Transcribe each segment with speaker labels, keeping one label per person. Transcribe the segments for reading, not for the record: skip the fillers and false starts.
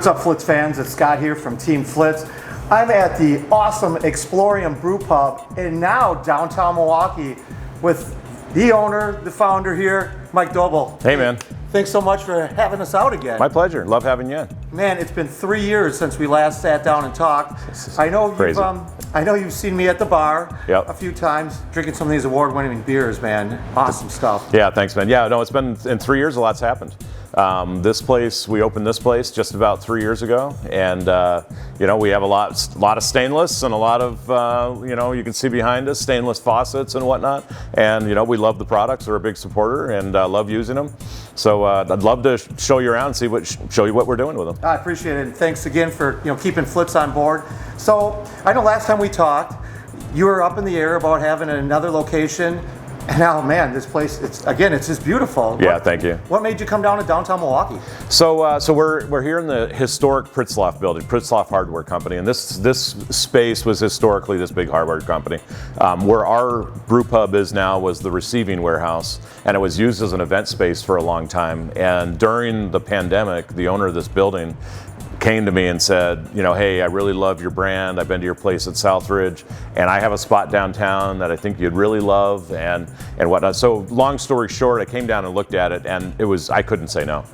Speaker 1: What's up, Flitz fans? It's Scott here from Team Flitz. I'm at the awesome Explorium Brew Pub in now downtown Milwaukee with the owner, the founder here, Mike Doble.
Speaker 2: Hey, man.
Speaker 1: Thanks so much for having us out again.
Speaker 2: My pleasure. Love having you.
Speaker 1: Man, it's been 3 years since we last sat down and talked. I know you've seen me at the bar a few times, drinking some of these award-winning beers, man. Awesome stuff.
Speaker 2: Yeah, thanks, man. Yeah, no, it's been in 3 years. A lot's happened. We opened this place just about 3 years ago, and we have a lot of stainless and a lot of you can see behind us stainless faucets and whatnot. And we love the products. We're a big supporter and love using them. So I'd love to show you around, show you what we're doing with them.
Speaker 1: I appreciate it, and thanks again for keeping Flitz on board. So I know last time we talked, you were up in the air about having another location. And now, man, this place, it's just beautiful.
Speaker 2: Yeah, thank you.
Speaker 1: What made you come down to downtown Milwaukee?
Speaker 2: So we're here in the historic Pritzloff building, Pritzloff Hardware Company, and this space was historically this big hardware company. Where our brew pub is now was the receiving warehouse, and it was used as an event space for a long time. And during the pandemic, the owner of this building came to me and said, hey, I really love your brand. I've been to your place at Southridge, and I have a spot downtown that I think you'd really love, and whatnot. So long story short, I came down and looked at it, and I couldn't say no.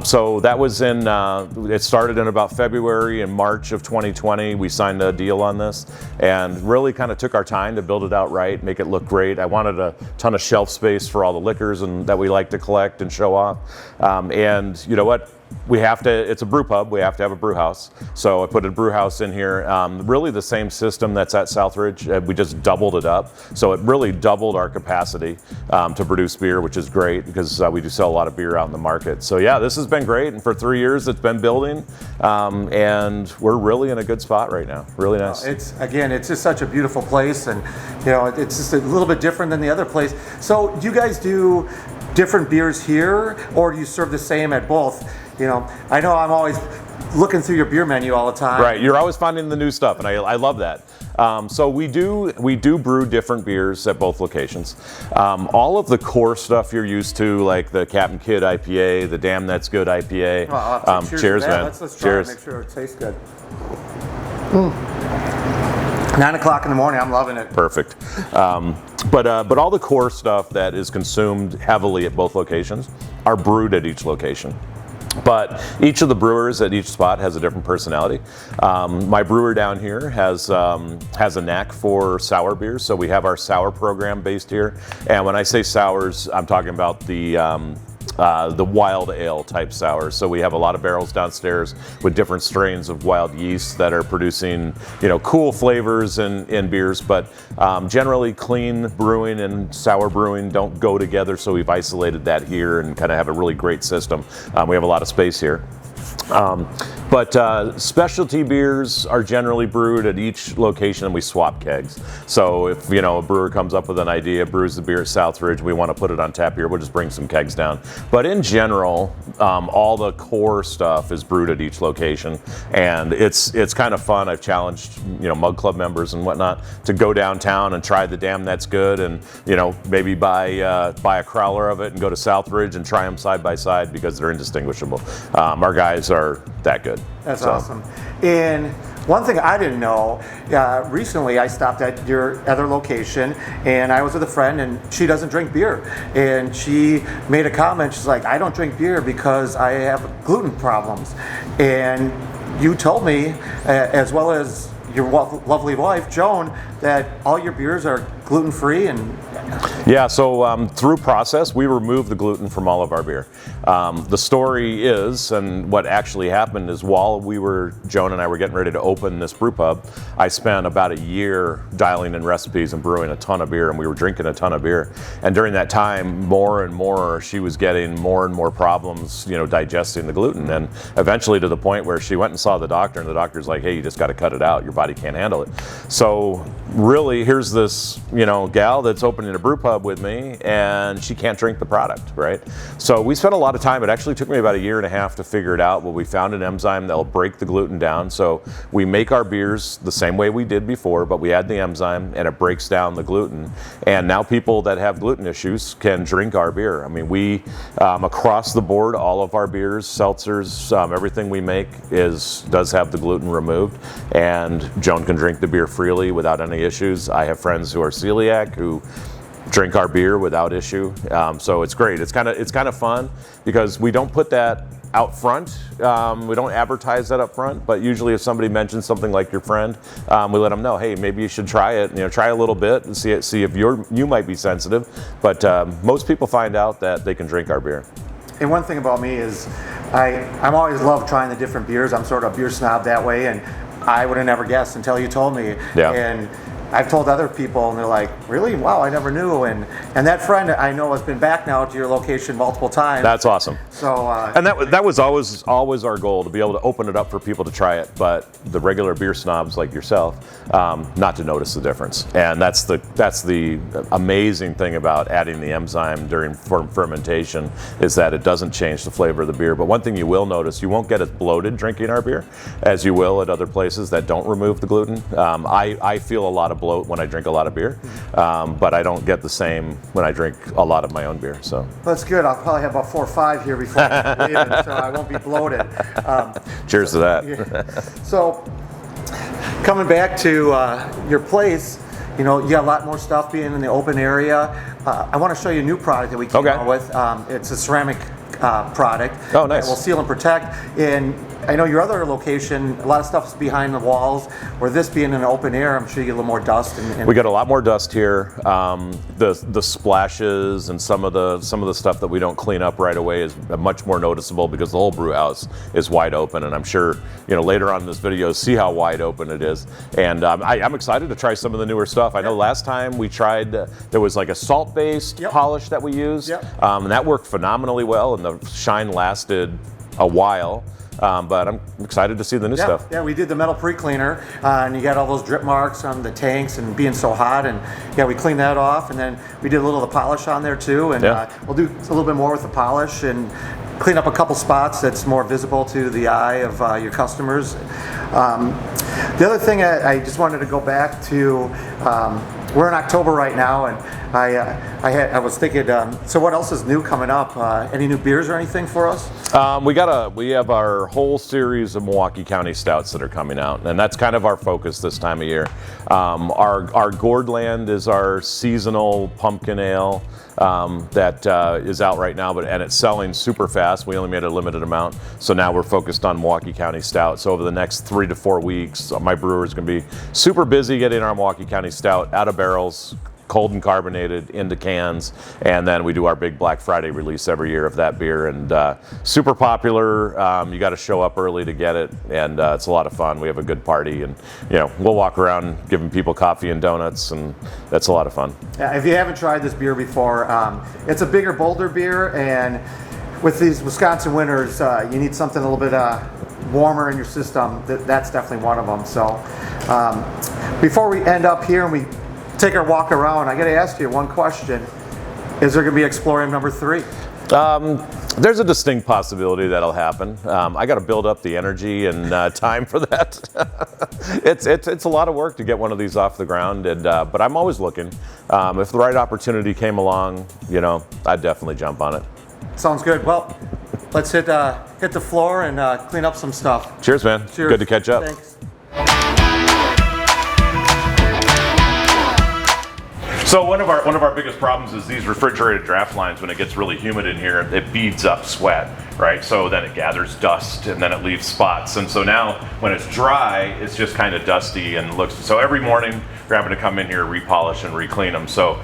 Speaker 2: So that was it started in about February and March of 2020. We signed a deal on this and really kind of took our time to build it out right, make it look great. I wanted a ton of shelf space for all the liquors and that we like to collect and show off. And you know what? It's a brew pub, we have to have a brew house. So I put a brew house in here, really the same system that's at Southridge. We just doubled it up. So it really doubled our capacity to produce beer, which is great because we do sell a lot of beer out in the market. So yeah, this has been great. And for 3 years it's been building, and we're really in a good spot right now. Really nice.
Speaker 1: It's just such a beautiful place, and it's just a little bit different than the other place. So do you guys do different beers here, or do you serve the same at both? I know I'm always looking through your beer menu all the time.
Speaker 2: Right, you're always finding the new stuff, and I love that. So we do brew different beers at both locations. All of the core stuff you're used to, like the Captain Kidd IPA, the Damn That's Good IPA.
Speaker 1: Well,
Speaker 2: cheers, man.
Speaker 1: Let's try it, make sure it tastes good. 9 o'clock in the morning, I'm loving it.
Speaker 2: Perfect. But all the core stuff that is consumed heavily at both locations are brewed at each location. But each of the brewers at each spot has a different personality. My brewer down here has a knack for sour beers, so we have our sour program based here. And when I say sours, I'm talking about the wild ale type sours. So we have a lot of barrels downstairs with different strains of wild yeast that are producing, cool flavors in beers. But generally, clean brewing and sour brewing don't go together. So we've isolated that here and kind of have a really great system. We have a lot of space here. But specialty beers are generally brewed at each location, and we swap kegs. So if a brewer comes up with an idea, brews the beer at Southridge, we want to put it on tap here, we'll just bring some kegs down. But in general, all the core stuff is brewed at each location, and it's kind of fun. I've challenged Mug Club members and whatnot to go downtown and try the Damn That's Good, and maybe buy a crowler of it and go to Southridge and try them side by side because they're indistinguishable. Our guys are that good.
Speaker 1: That's awesome. And one thing I didn't know, recently I stopped at your other location, and I was with a friend, and she doesn't drink beer. And she made a comment, she's like, I don't drink beer because I have gluten problems. And you told me, as well as your lovely wife, Joan, that all your beers are gluten-free and...
Speaker 2: Yeah, so through process, we remove the gluten from all of our beer. The story is, and what actually happened is while Joan and I were getting ready to open this brew pub, I spent about a year dialing in recipes and brewing a ton of beer, and we were drinking a ton of beer. And during that time, more and more, she was getting more and more problems, digesting the gluten. And eventually to the point where she went and saw the doctor, and the doctor's like, hey, you just got to cut it out. Your body can't handle it. So really, here's this, gal that's opening a brew pub pub with me and she can't drink the product, right? So we spent a lot of time. It actually took me about 1.5 years to figure it out, but we found an enzyme that'll break the gluten down. So we make our beers the same way we did before, but we add the enzyme and it breaks down the gluten. And now people that have gluten issues can drink our beer. I mean, we, across the board, all of our beers, seltzers, everything we make does have the gluten removed, and Joan can drink the beer freely without any issues. I have friends who are celiac who drink our beer without issue. So it's great. It's kind of fun because we don't put that out front. We don't advertise that up front, but usually if somebody mentions something like your friend, we let them know, hey, maybe you should try it. Try a little bit and see if you might be sensitive. But most people find out that they can drink our beer.
Speaker 1: And one thing about me is I'm always love trying the different beers. I'm sort of a beer snob that way, and I would have never guessed until you told me.
Speaker 2: Yeah.
Speaker 1: And I've told other people, and they're like, really? Wow, I never knew. And that friend I know has been back now to your location multiple times.
Speaker 2: That's awesome.
Speaker 1: So
Speaker 2: and that was always our goal, to be able to open it up for people to try it, but the regular beer snobs like yourself, not to notice the difference. And that's the amazing thing about adding the enzyme during fermentation, is that it doesn't change the flavor of the beer. But one thing you will notice, you won't get as bloated drinking our beer as you will at other places that don't remove the gluten. I feel a lot of bloat when I drink a lot of beer, but I don't get the same when I drink a lot of my own beer. So
Speaker 1: that's good. I'll probably have about 4 or 5 here before I leave it, so I won't be bloated.
Speaker 2: Cheers to that.
Speaker 1: Yeah. So coming back to your place, you got a lot more stuff being in the open area. I want to show you a new product that we came out with. It's a ceramic product.
Speaker 2: Oh, nice.
Speaker 1: That will seal and protect. And I know your other location, a lot of stuff is behind the walls. Where this being in open air, I'm sure you get a little more dust.
Speaker 2: We get a lot more dust here. The splashes and some of the stuff that we don't clean up right away is much more noticeable because the whole brew house is wide open. And I'm sure later on in this video, see how wide open it is. And I'm excited to try some of the newer stuff. I know last time we tried, there was like a salt-based polish that we used, and that worked phenomenally well, and the shine lasted a while. But I'm excited to see the new stuff.
Speaker 1: Yeah, we did the metal pre-cleaner, and you got all those drip marks on the tanks and being so hot, and we cleaned that off, and then we did a little of the polish on there too, and we'll do a little bit more with the polish and clean up a couple spots that's more visible to the eye of your customers. The other thing I just wanted to go back to, we're in October right now, and I was thinking, so what else is new coming up? Any new beers or anything for us?
Speaker 2: We have our whole series of Milwaukee County Stouts that are coming out, and that's kind of our focus this time of year. Our Gourdland is our seasonal pumpkin ale that is out right now, and it's selling super fast. We only made a limited amount, so now we're focused on Milwaukee County Stout. So over the next 3 to 4 weeks, my brewer is going to be super busy getting our Milwaukee County Stout out of barrels, cold and carbonated, into cans, and then we do our big Black Friday release every year of that beer, and super popular. You got to show up early to get it, and it's a lot of fun. We have a good party, and we'll walk around giving people coffee and donuts, and that's a lot of fun. Yeah,
Speaker 1: if you haven't tried this beer before, it's a bigger, bolder beer, and with these Wisconsin winters, you need something a little bit warmer in your system. That's definitely one of them. So before we end up here and we take our walk around, I got to ask you one question. Is there going to be Explorium number 3?
Speaker 2: There's a distinct possibility that'll happen. I got to build up the energy and time for that. It's a lot of work to get one of these off the ground, and but I'm always looking. If the right opportunity came along, I'd definitely jump on it.
Speaker 1: Sounds good. Well, let's hit the floor and clean up some stuff.
Speaker 2: Cheers, man.
Speaker 1: Cheers.
Speaker 2: Good to catch up.
Speaker 1: Thanks.
Speaker 2: So one of our biggest problems is these refrigerated draft lines. When it gets really humid in here, it beads up sweat, right? So then it gathers dust and then it leaves spots. And so now when it's dry, it's just kind of dusty and looks. So every morning we're having to come in here, repolish and re-clean them. So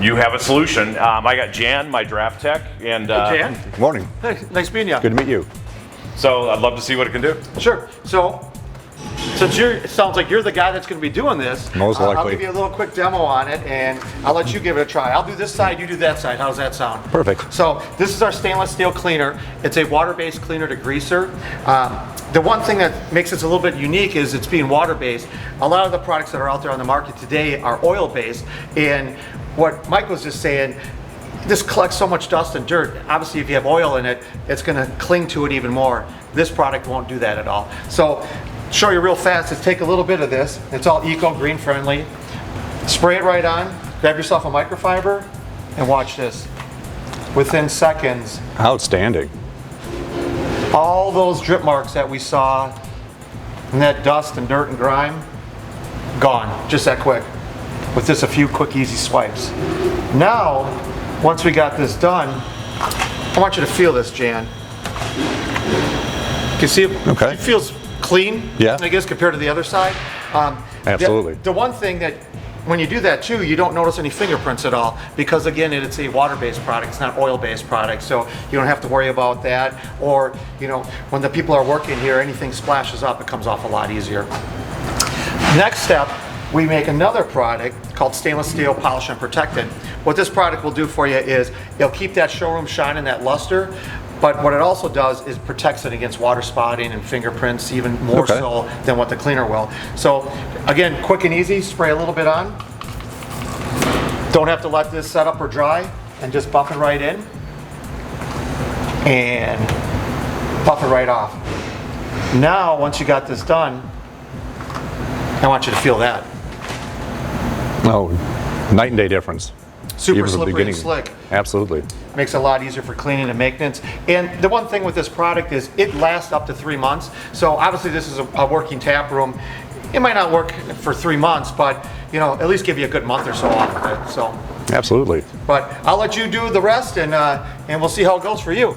Speaker 2: you have a solution. I got Jan, my draft tech, and
Speaker 1: hey, Jan.
Speaker 3: Good morning.
Speaker 1: Hey, nice meeting you.
Speaker 3: Good to meet you.
Speaker 2: So I'd love to see what it can do.
Speaker 1: Sure. So since it sounds like you're the guy that's going to be doing this,
Speaker 3: most likely.
Speaker 1: I'll give you a little quick demo on it, and I'll let you give it a try. I'll do this side, you do that side. How does that sound?
Speaker 3: Perfect.
Speaker 1: So this is our stainless steel cleaner. It's a water-based cleaner to greaser. The one thing that makes this a little bit unique is it's being water-based. A lot of the products that are out there on the market today are oil-based, and what Mike was just saying, this collects so much dust and dirt. Obviously, if you have oil in it, it's going to cling to it even more. This product won't do that at all. So, show you real fast is take a little bit of this. It's all eco, green friendly. Spray it right on. Grab yourself a microfiber and watch this. Within seconds,
Speaker 3: Outstanding.
Speaker 1: all those drip marks that we saw and that dust and dirt and grime, gone, just that quick. With just a few quick, easy swipes. Now, once we got this done, I want you to feel this, Jan. You can see
Speaker 3: Okay.
Speaker 1: it feels clean,
Speaker 3: Yeah.
Speaker 1: I guess, compared to the other side.
Speaker 3: Absolutely.
Speaker 1: The one thing that, when you do that too, you don't notice any fingerprints at all, because again, it's a water-based product, it's not oil-based product, so you don't have to worry about that. Or, you know, when the people are working here, anything splashes up, it comes off a lot easier. Next step, we make another product called stainless steel polish and protectant. What this product will do for you is it'll keep that showroom shine and that luster, but what it also does is protects it against water spotting and fingerprints even more
Speaker 3: Okay.
Speaker 1: so than what the cleaner will. So again, quick and easy, spray a little bit on. Don't have to let this set up or dry, and just buff it right in and buff it right off. Now, once you got this done, I want you to feel that.
Speaker 3: Oh, night and day difference.
Speaker 1: Super
Speaker 3: Even from the
Speaker 1: slippery and
Speaker 3: beginning.
Speaker 1: slick.
Speaker 3: Absolutely.
Speaker 1: Makes it a lot easier for cleaning and maintenance. And the one thing with this product is it lasts up to 3 months. So obviously this is a working tap room. It might not work for 3 months, but you know, at least give you a good month or so off of it. So,
Speaker 3: Absolutely.
Speaker 1: but I'll let you do the rest, and we'll see how it goes for you.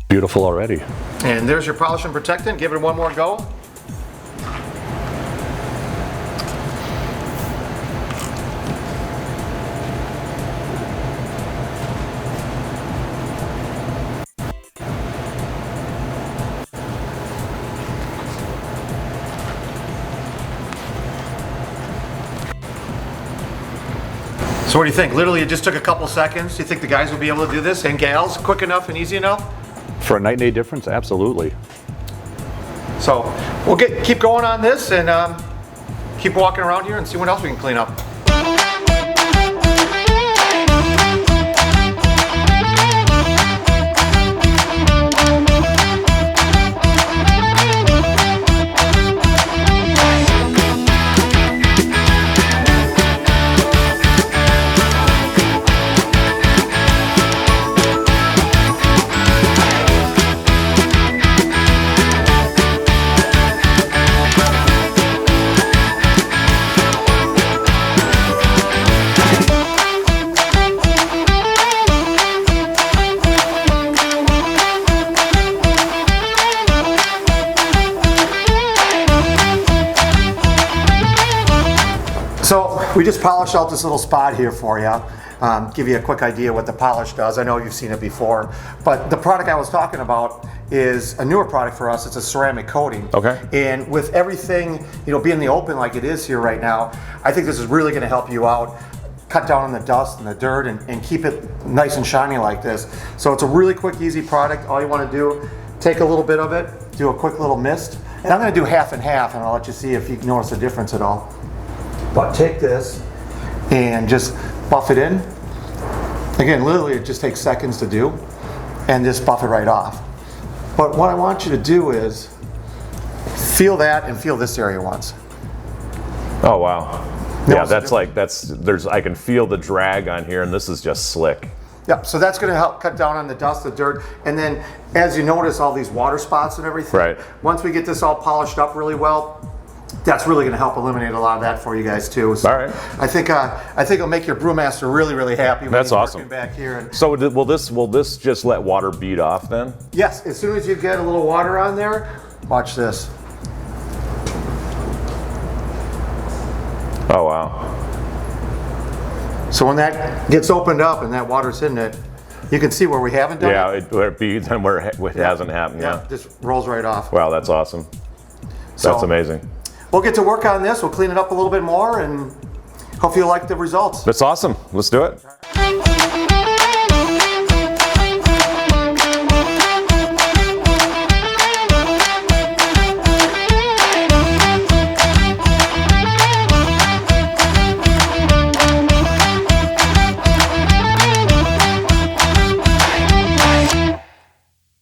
Speaker 3: Beautiful already.
Speaker 1: And there's your polish and protectant. Give it one more go. So what do you think? Literally, it just took a couple seconds. Do you think the guys will be able to do this, and gals, quick enough and easy enough?
Speaker 3: For a night and day difference, absolutely.
Speaker 1: So we'll keep going on this and keep walking around here and see what else we can clean up. So we just polished out this little spot here for you. Give you a quick idea what the polish does. I know you've seen it before, but the product I was talking about is a newer product for us. It's a ceramic coating.
Speaker 2: Okay.
Speaker 1: And with everything, you know, being in the open like it is here right now, I think this is really going to help you out. Cut down on the dust and the dirt and keep it nice and shiny like this. So it's a really quick, easy product. All you want to do, take a little bit of it, do a quick little mist. And I'm going to do half and half, and I'll let you see if you notice a difference at all. But take this and just buff it in. Again, literally it just takes seconds to do, and just buff it right off. But what I want you to do is feel that and feel this area once.
Speaker 2: Oh wow.
Speaker 1: No,
Speaker 2: Yeah,
Speaker 1: it's
Speaker 2: that's like I can feel the drag on here, and this is just slick.
Speaker 1: Yep, so that's going to help cut down on the dust, the dirt, and then as you notice all these water spots and everything,
Speaker 2: Right.
Speaker 1: Once we get this all polished up really well, that's really going to help eliminate a lot of that for you guys too. So
Speaker 2: All right.
Speaker 1: I think it'll make your brewmaster really, really happy when
Speaker 2: That's
Speaker 1: he's
Speaker 2: awesome.
Speaker 1: working back here. And
Speaker 2: So will this just let water bead off then?
Speaker 1: yes, as soon as you get a little water on there, watch this.
Speaker 2: Oh wow.
Speaker 1: So when that gets opened up and that water's in it, you can see where we haven't done
Speaker 2: Yeah,
Speaker 1: it.
Speaker 2: it beads and where it hasn't happened.
Speaker 1: Yeah,
Speaker 2: Yeah.
Speaker 1: just rolls right off.
Speaker 2: Wow, that's awesome.
Speaker 1: So
Speaker 2: That's amazing.
Speaker 1: We'll get to work on this. We'll clean it up a little bit more, and Hope you like the results.
Speaker 2: That's awesome. Let's do it.